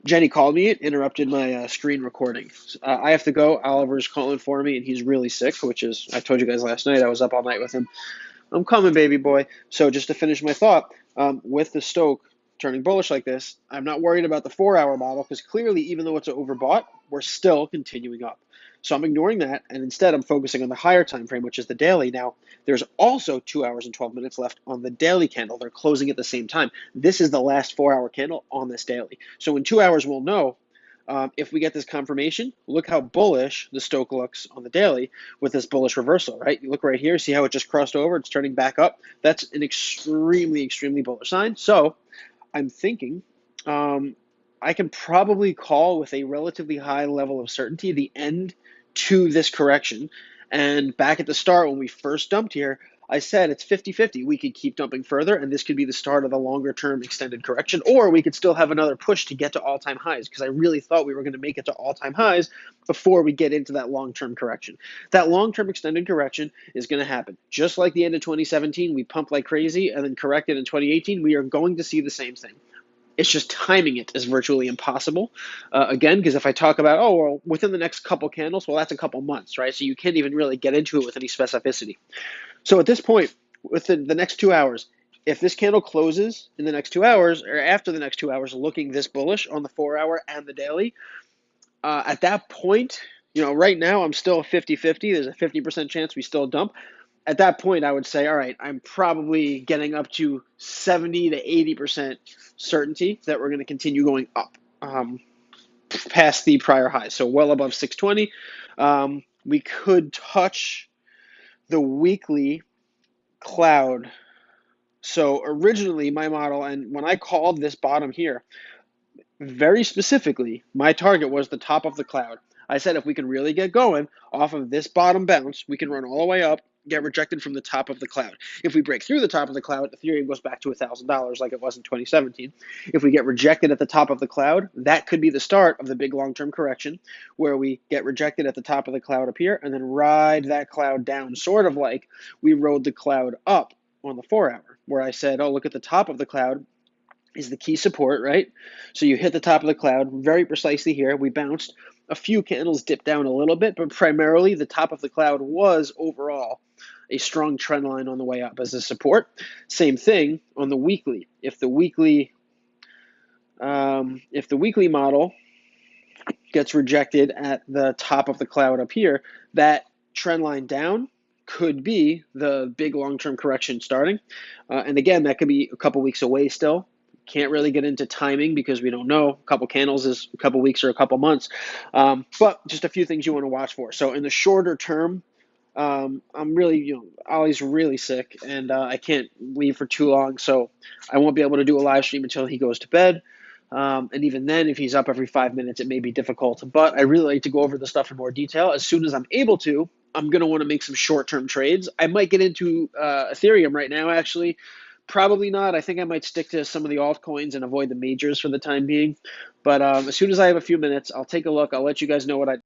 Jenny called me. It interrupted my screen recording. I have to go. Oliver's calling for me, and he's really sick, which is, I told you guys last night, I was up all night with him. I'm coming, baby boy. So just to finish my thought, with the Stoke turning bullish like this, I'm not worried about the 4-hour model because clearly, even though it's overbought, we're still continuing up. So I'm ignoring that, and instead I'm focusing on the higher time frame, which is the daily. Now, there's also 2 hours and 12 minutes left on the daily candle. They're closing at the same time. This is the last 4-hour candle on this daily. So in 2 hours, we'll know if we get this confirmation. Look how bullish the Stoke looks on the daily with this bullish reversal, right? You look right here, see how it just crossed over? It's turning back up. That's an extremely, extremely bullish sign. So I'm thinking I can probably call with a relatively high level of certainty the end to this correction. And back at the start, when we first dumped here, I said it's 50-50. We could keep dumping further, and this could be the start of the longer-term extended correction, or we could still have another push to get to all-time highs, because I really thought we were going to make it to all-time highs before we get into that long-term correction. That long-term extended correction is going to happen. Just like the end of 2017, we pumped like crazy and then corrected in 2018, we are going to see the same thing. It's just timing it is virtually impossible. Again, because if I talk about, oh, well, within the next couple candles, well, that's a couple months, right? So you can't even really get into it with any specificity. So at this point, within the next 2 hours, if this candle closes in the next 2 hours or after the next 2 hours looking this bullish on the 4-hour and the daily, at that point, right now I'm still 50-50. There's a 50% chance we still dump. At that point, I would say, all right, I'm probably getting up to 70 to 80% certainty that we're going to continue going up past the prior high. So well above 620. We could touch the weekly cloud. So originally, my model, and when I called this bottom here, very specifically, my target was the top of the cloud. I said if we can really get going off of this bottom bounce, we can run all the way up, get rejected from the top of the cloud. If we break through the top of the cloud, Ethereum goes back to $1,000 like it was in 2017. If we get rejected at the top of the cloud, that could be the start of the big long-term correction where we get rejected at the top of the cloud up here and then ride that cloud down, sort of like we rode the cloud up on the 4-hour, where I said, oh, look at the top of the cloud is the key support, right? So you hit the top of the cloud very precisely here. We bounced. A few candles dipped down a little bit, but primarily the top of the cloud was overall a strong trend line on the way up as a support. Same thing on the weekly. If the weekly model gets rejected at the top of the cloud up here, that trend line down could be the big long-term correction starting. And again, that could be a couple weeks away still. Can't really get into timing because we don't know. A couple candles is a couple weeks or a couple months. But just a few things you want to watch for. So in the shorter term, I'm really, Ollie's really sick, and I can't leave for too long, so I won't be able to do a live stream until he goes to bed. And even then, if he's up every 5 minutes, it may be difficult. But I really like to go over the stuff in more detail. As soon as I'm able to, I'm going to want to make some short-term trades. I might get into Ethereum right now, actually. Probably not. I think I might stick to some of the altcoins and avoid the majors for the time being. But as soon as I have a few minutes, I'll take a look. I'll let you guys know what I